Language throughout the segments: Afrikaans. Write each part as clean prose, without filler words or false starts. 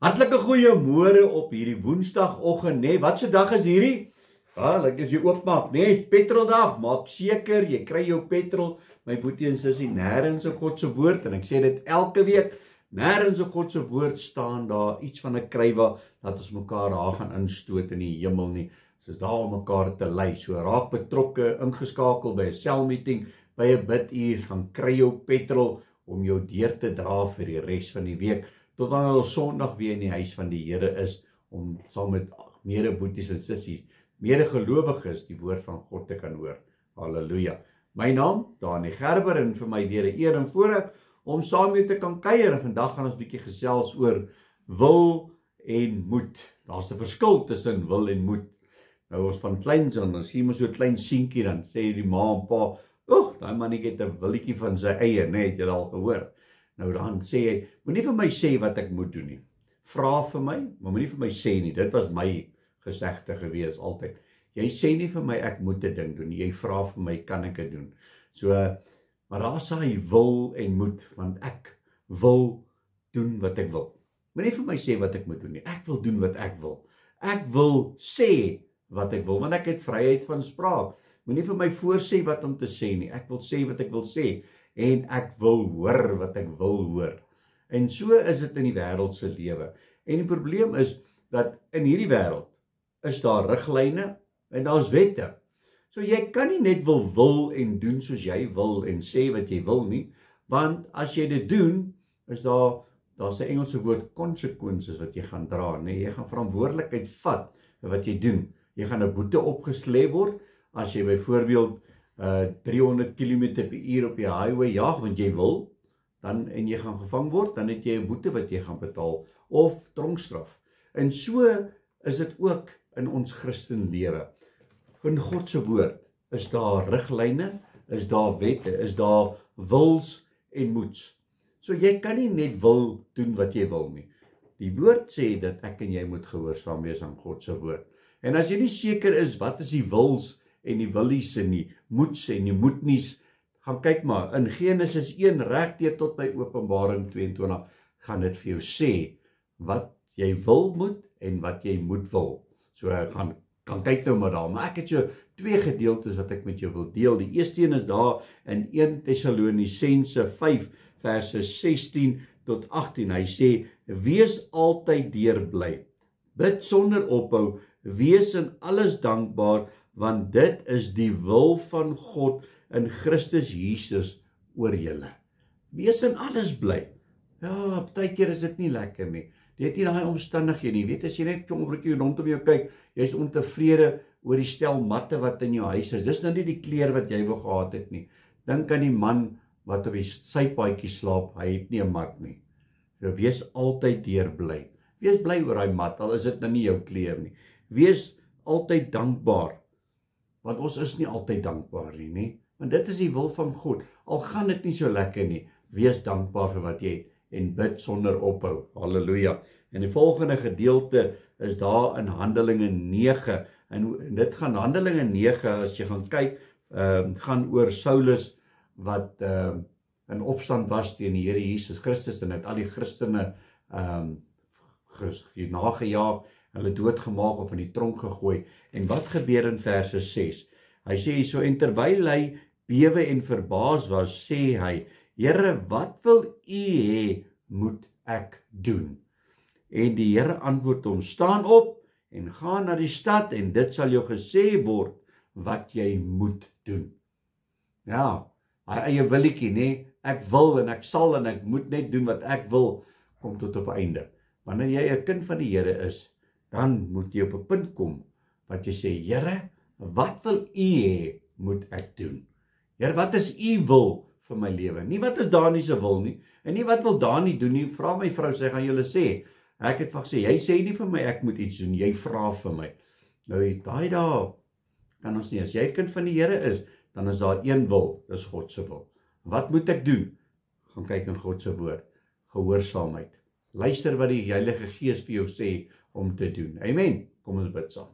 Hartlike goeiemôre op hierdie woensdagoggend, nee, wat se dag is hierdie? Like as jy oopmaak, nee, petroldag, maak seker, jy kry jou petrol, my boetie en sussie, nêrens in God se woord, en ek sê dit elke week, nêrens in God se woord staan daar iets van 'n krywe, dat ons mekaar daar gaan instoot in die hemel nie, soos daar om mekaar te lei, so raak betrokke, ingeskakel by 'n selmeeting, by 'n biduur, gaan kry jou petrol, om jou deur te dra vir die res van die week, tot wanneer ons Sondag weer in die huis van die Here is, om saam met medeboeties en sissies, medegelowiges, die woord van God te kan hoor. Halleluja. My naam, Dani Gerber, en vir my weer 'n eer en voorreg om saam mee te kan kuier, en vandag gaan ons bietjie gesels oor wil en moed. Daar's 'n verskil tussen wil en moed. Nou ons van kleins aan, as jy maar so 'n klein seentjie, dan sê die ma en pa, daai mannetjie het 'n willetjie van sy eie, nee, het jy al gehoor. Nou dan sê hy, moenie vir my sê wat ek moet doen nie. Vra vir my, maar moenie vir my sê nie. Dit was my gesegde gewees altyd. Jy sê nie vir my ek moet 'n ding doen nie. Jy vra vir my, kan ek dit doen? So, maar daar sê hy wil en moet, want ek wil doen wat ek wil. Moenie vir my sê wat ek moet doen nie. Ek wil doen wat ek wil. Ek wil sê wat ek wil, want ek het vryheid van spraak. Moenie vir my voorsê wat om te sê nie. Ek wil sê wat ek wil sê. En ek wil hoor wat ek wil hoor. En so is dit in die wêreld se lewe. En die probleem is dat in hierdie wêreld is daar riglyne en daar's wette. So jy kan nie net wil en doen soos jy wil en sê wat jy wil nie, want as jy dit doen, is daar's 'n Engelse woord consequences wat jy gaan dra, nee, jy gaan verantwoordelikheid vat vir wat jy doen. Jy gaan 'n boete opgeslê word as jy byvoorbeeld 300 km/h op die highway jaag, want jy wil, dan, en jy gaan gevang word, dan het jy 'n boete wat jy gaan betaal, of tronkstraf. En so is dit ook in ons Christenlewe. In God se woord is daar riglyne, is daar wette, is daar wils en moeds. So jy kan nie net wil doen wat jy wil nie. Die woord sê dat ek en jy moet gehoorsaam wees aan God se woord. En as jy nie seker is wat is die wils en die willies en die moeds en die moednies, gaan kyk maar, in Genesis 1 regdeur tot by Openbaring 22, gaan dit vir jou sê, wat jy wil moet, en wat jy moet wil. So gaan kyk nou maar daar, maar ek het so 2 gedeeltes wat ek met jou wil deel. Die eerste een is daar in 1 Tessalonisense 5, verse 16 tot 18, hy sê, wees altyd deurbly, bid sonder ophou, wees in alles dankbaar, want dit is die wil van God in Christus Jesus oor julle. Wees in alles bly. Ja, partykeer is dit nie lekker nie. Jy het nie daai omstandighede nie. Weet as jy net kom 'n bietjie rondom jou kyk, jy's ontevrede oor die stel matte wat in jou huis is. Dis nou nie die kleur wat jy wou gehad het nie. Dink aan die man wat op die sypaadjie slaap, hy het nie 'n mat nie. So wees altyd deurbly. Wees bly oor daai mat, al is dit nou nie jou kleur nie. Wees altyd dankbaar. Want ons is nie altyd dankbaar nie, want dit is die wil van God. Al gaan dit nie so lekker nie, wees dankbaar vir wat jy het en bid sonder ophou. Halleluja. En die volgende gedeelte is daar in Handelinge 9 en dit gaan Handelinge 9 as jy gaan kyk, gaan oor Saulus wat in opstand was teen die Here Jesus Christus en het al die Christene nagejaag, hulle doodgemaak of in die tronk gegooi. En wat gebeur in verse 6? Hy sê so, en terwyl hy bewe en verbaas was, sê hy, Here, wat wil u hê moet ek doen? En die Here antwoord hom, staan op en gaan na die stad en dit sal jou gesê word wat jy moet doen. Ja, hy eie willetjie, nee, ek wil en ek sal en ek moet net doen wat ek wil, kom tot op einde. Wanneer jy 'n kind van die Here is, dan moet jy op 'n punt kom, wat jy sê, Here, wat wil u hê moet ek doen? Here, wat is u wil vir my lewe? Nie wat is Dani se wil nie, en nie wat wil Dani doen nie, vra my vrou, sy gaan julle sê, ek het van gesê, jy sê nie vir my, ek moet iets doen, jy vra vir my. Nou, daai daar, kan ons nie, as jy kind van die Here is, dan is daar een wil, dis God se wil. Wat moet ek doen? Gaan kyk in God se woord, gehoorsaamheid. Luister wat die Heilige Gees vir jou sê om te doen. Amen. Kom ons bid saam.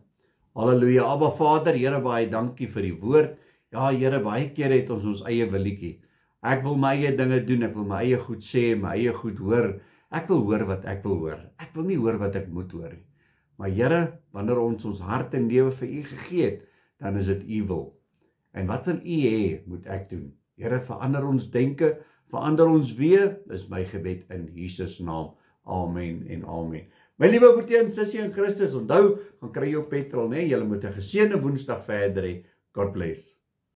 Halleluja. Abba Vader, Here, baie dankie vir die woord. Ja, Here, baie keer het ons eie willetjie. Ek wil my eie dinge doen, ek wil my eie goed sê, my eie goed hoor. Ek wil hoor wat ek wil hoor. Ek wil nie hoor wat ek moet hoor nie. Maar Here, wanneer ons hart en lewe vir U gegee het, dan is dit U wil. En wat wil U hê moet ek doen? Here, verander ons denke, verander ons weer, is my gebed in Jesus naam. Amen en amen. My liewe broertjie en sussie in Christus, onthou, gaan kry jou petrol, né? Julle moet 'n geseënde Woensdag verder hê. God bless.